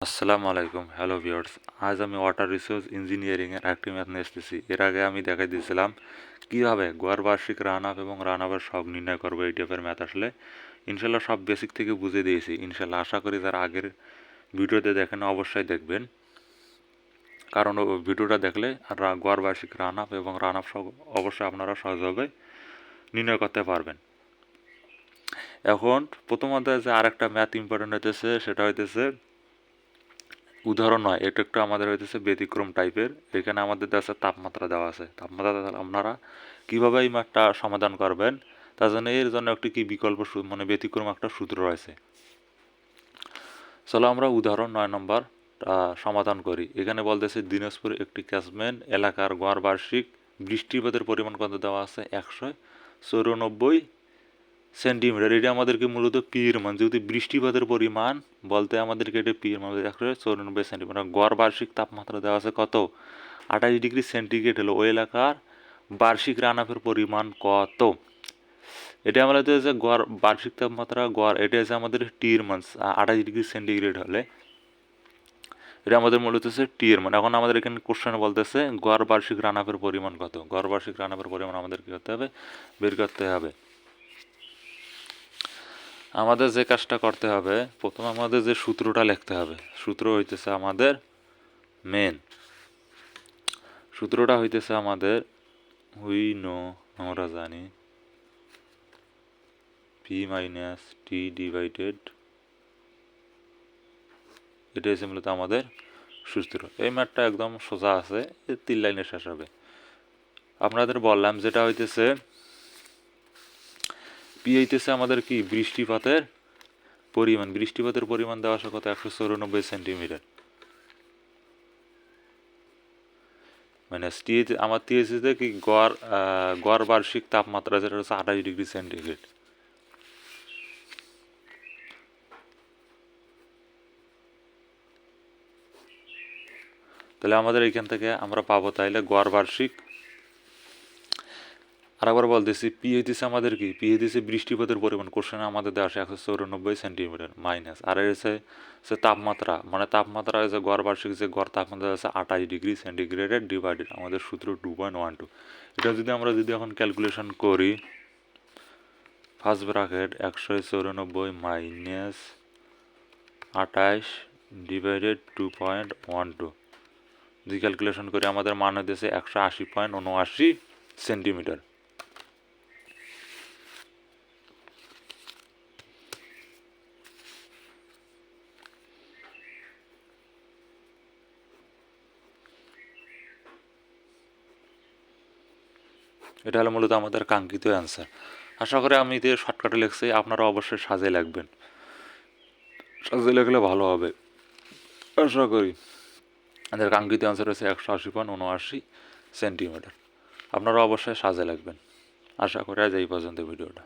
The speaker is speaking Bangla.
আসসালামু আলাইকুম, হ্যালো ভিউয়ার্স। আজ আমি ওয়াটার রিসোর্স ইঞ্জিনিয়ারিংয়ের একটি ম্যাথ নিয়ে এসেছি। এর আগে আমি দেখাই দিয়েছিলাম কীভাবে গড় বার্ষিক রান আপ এবং রান আপের সব নির্ণয় করবো। এই টাইপের ম্যাথ আসলে ইনশাল্লাহ সব বেসিক থেকে বুঝে দিয়েছি। ইনশাল্লাহ আশা করি যারা আগের ভিডিওতে দেখেন অবশ্যই দেখবেন, কারণ ভিডিওটা দেখলে গড় বার্ষিক রান আপ এবং রান আপ সব অবশ্যই আপনারা সহজভাবে নির্ণয় করতে পারবেন। এখন প্রথমত যে আরেকটা ম্যাথ ইম্পর্টেন্ট হইতেছে, সেটা হইতেছে উদাহরণ নয়, এটা একটু আমাদের হইতেছে ব্যতিক্রম টাইপের। এখানে আমাদের দেশে তাপমাত্রা দেওয়া আছে। তাপমাত্রা আপনারা কীভাবে এই ম্যাথটা সমাধান করবেন, তার জন্য এর জন্য একটি কি বিকল্প মানে ব্যতিক্রম একটা সূত্র রয়েছে। চলো আমরা উদাহরণ 9 নম্বর সমাধান করি। এখানে বলতেছে দিনাজপুর একটি ক্যাচমেন্ট এলাকার গড় বার্ষিক বৃষ্টিপাতের পরিমাণ কত দেওয়া আছে 194 সেন্টিমিটার। এটা আমাদেরকে মূলত পির মান, যেহেতু বৃষ্টিপাতের পরিমাণ বলতে আমাদেরকে এটা পির মান 194 সেন্টিমিটার। গড় বার্ষিক তাপমাত্রা দেওয়া আছে কত 28 ডিগ্রি সেন্টিগ্রেড হলো ওই এলাকার বার্ষিক রান আপের পরিমাণ কত। এটা আমাদের হচ্ছে গড় বার্ষিক তাপমাত্রা, গড় এটা হচ্ছে আমাদের টির মান 28 ডিগ্রি সেন্টিগ্রেড হলে এটা আমাদের মূলত হচ্ছে টির মান। এখন আমাদের এখানে কোশ্চেনে বলতেছে গড় বার্ষিক রান আপের পরিমাণ কত। গড় বার্ষিক রান আপের পরিমাণ আমাদের কী করতে হবে, বের করতে হবে। আমাদের যে কাজটা করতে হবে, প্রথম আমাদের যে সূত্রটা লিখতে হবে, সূত্র হইতেছে আমাদের মেন সূত্রটা হইতেছে আমাদের আমরা জানি পি মাইনাস টি ডিভাইডেড, এটা হচ্ছে মূলত আমাদের সূত্র। এই ম্যাথটা একদম সোজা আছে, 3 লাইনে শেষ হবে। আপনাদের বললাম যেটা হইতেছে পি হইতেছে আমাদের কি বৃষ্টিপাতের পরিমাণ। বৃষ্টিপাতের পরিমাণ দেওয়া আছে কত 194 সেন্টিমিটার। মাইনাস টি আমার টি হচ্ছে কি গড় বার্ষিক তাপমাত্রা, যেটা হচ্ছে 28 ডিগ্রি সেন্টিগ্রেড। তাহলে আমাদের এইখান থেকে আমরা পাবো তাইলে গড় বার্ষিক, আরেকবার বলতেছি পি হইতেছে আমাদের কি, পি হইতেছে বৃষ্টিপাতের পরিমাণ। কোশ্চেনে আমাদের দেওয়া আছে 194 সেন্টিমিটার মাইনাস, আর হচ্ছে তাপমাত্রা, মানে তাপমাত্রা হচ্ছে গড় বার্ষিক, যে গড় তাপমাত্রা আছে 28 ডিগ্রি সেন্টিগ্রেডের ডিভাইডেড আমাদের সূত্র 2.12। এটা যদি এখন ক্যালকুলেশন করি, ফার্স্ট ব্র্যাকেট 194 মাইনাস 28 ডিভাইডেড 2.12, যদি ক্যালকুলেশন করি আমাদের মান হইতেছে 180.79 সেন্টিমিটার। এটা হলো মূলত আমাদের কাঙ্ক্ষিত অ্যান্সার। আশা করি আমি এতে শর্টকাটে লিখছি, আপনারা অবশ্যই সাজিয়ে লিখবেন, সাজিয়ে লিখলে ভালো হবে। আশা করি আমাদের কাঙ্ক্ষিত অ্যান্সার হচ্ছে 180.79 সেন্টিমিটার। আপনারা অবশ্যই সাজিয়ে লিখবেন। আশা করি আজ এই পর্যন্ত ভিডিওটা।